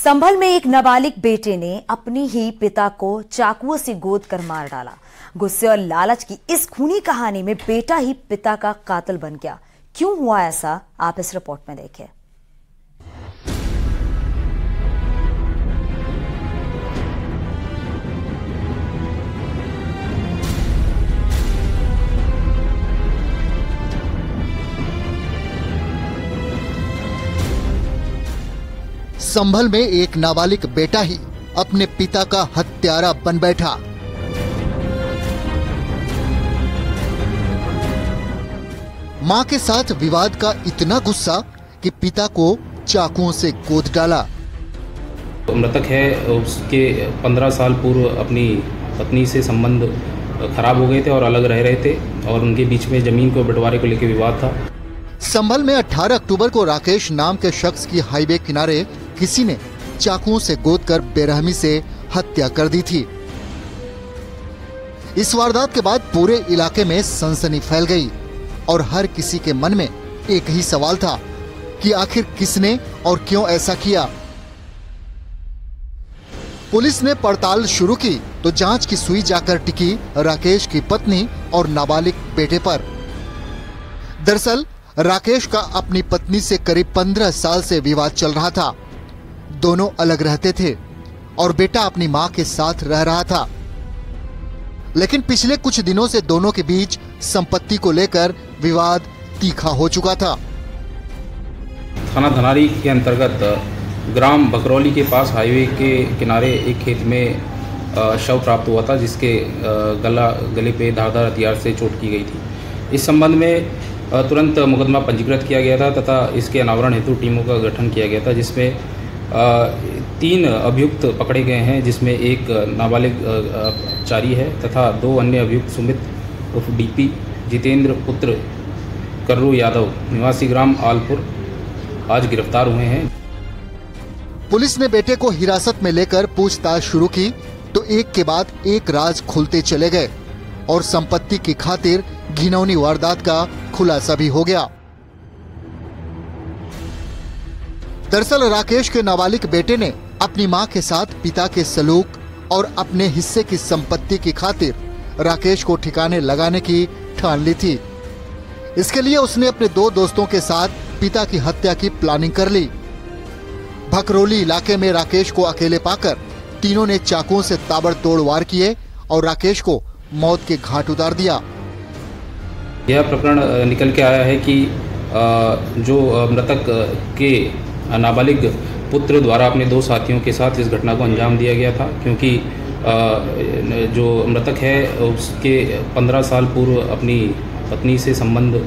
संभल में एक नाबालिग बेटे ने अपनी ही पिता को चाकुओं से गोद कर मार डाला। गुस्से और लालच की इस खूनी कहानी में बेटा ही पिता का कातिल बन गया। क्यों हुआ ऐसा, आप इस रिपोर्ट में देखें। संभल में एक नाबालिग बेटा ही अपने पिता का हत्यारा बन बैठा। मां के साथ विवाद का इतना गुस्सा कि पिता को चाकुओं से गोद डाला। मृतक है, उसके 15 साल पूर्व अपनी पत्नी से संबंध खराब हो गए थे और अलग रह रहे थे और उनके बीच में जमीन को बंटवारे को लेकर विवाद था। संभल में 18 अक्टूबर को राकेश नाम के शख्स की हाईवे किनारे किसी ने चाकुओं से गोद कर बेरहमी से हत्या कर दी थी। इस वारदात के बाद पूरे इलाके में सनसनी फैल गई और हर किसी के मन में एक ही सवाल था कि आखिर किसने और क्यों ऐसा किया। पुलिस ने पड़ताल शुरू की तो जांच की सुई जाकर टिकी राकेश की पत्नी और नाबालिग बेटे पर। दरअसल राकेश का अपनी पत्नी से करीब 15 साल से विवाद चल रहा था। दोनों अलग रहते थे और बेटा अपनी मां के साथ रह रहा था, लेकिन पिछले कुछ दिनों से दोनों के बीच संपत्ति को लेकर विवाद तीखा हो चुका था। थाना धनारी के अंतर्गत ग्राम बकरौली के पास हाईवे के किनारे एक खेत में शव प्राप्त हुआ था, जिसके गले पे धारदार हथियार से चोट की गई थी। इस संबंध में तुरंत मुकदमा पंजीकृत किया गया था तथा इसके अनावरण हेतु टीमों का गठन किया गया था, जिसमें 3 अभियुक्त पकड़े गए हैं, जिसमें एक नाबालिग चारी है तथा 2 अन्य अभियुक्त सुमित उर्फ डीपी, जितेंद्र पुत्र कर्रू यादव निवासी ग्राम आलपुर आज गिरफ्तार हुए हैं। पुलिस ने बेटे को हिरासत में लेकर पूछताछ शुरू की तो एक के बाद एक राज खुलते चले गए और संपत्ति की खातिर घिनौनी वारदात का खुलासा भी हो गया। दरअसल राकेश के नाबालिग बेटे ने अपनी मां के साथ पिता के सलूक और अपने हिस्से की संपत्ति की खातिर राकेश को ठिकाने लगाने की ठान ली थी। इसके लिए उसने अपने 2 दोस्तों के साथ पिता की हत्या की प्लानिंग कर ली। भकरौली इलाके में राकेश को अकेले पाकर तीनों ने चाकुओं से ताबड़तोड़ वार किए और राकेश को मौत के घाट उतार दिया। यह प्रकरण निकल के आया है कि जो मृतक के नाबालिग पुत्र द्वारा अपने 2 साथियों के साथ इस घटना को अंजाम दिया गया था, क्योंकि जो मृतक है उसके 15 साल पूर्व अपनी पत्नी से संबंध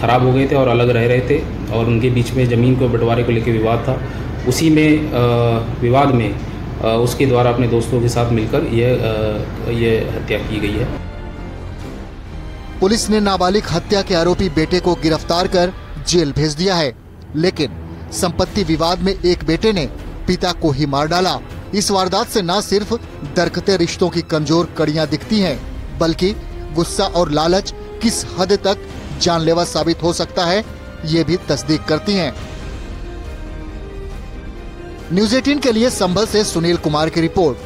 खराब हो गए थे और अलग रह रहे थे और उनके बीच में ज़मीन को बंटवारे को लेकर विवाद था। उसी में विवाद में उसके द्वारा अपने दोस्तों के साथ मिलकर यह हत्या की गई है। पुलिस ने नाबालिग हत्या के आरोपी बेटे को गिरफ्तार कर जेल भेज दिया है, लेकिन संपत्ति विवाद में एक बेटे ने पिता को ही मार डाला। इस वारदात से न सिर्फ दरकते रिश्तों की कमजोर कड़ियां दिखती हैं, बल्कि गुस्सा और लालच किस हद तक जानलेवा साबित हो सकता है, ये भी तस्दीक करती हैं। न्यूज़ 18 के लिए संभल से सुनील कुमार की रिपोर्ट।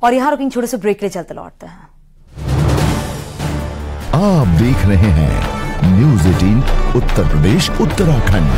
और यहाँ रुकेंगे छोटे से ब्रेक ले, चलते लौटते हैं। आप देख रहे हैं न्यूज़ 18 उत्तर प्रदेश उत्तराखंड।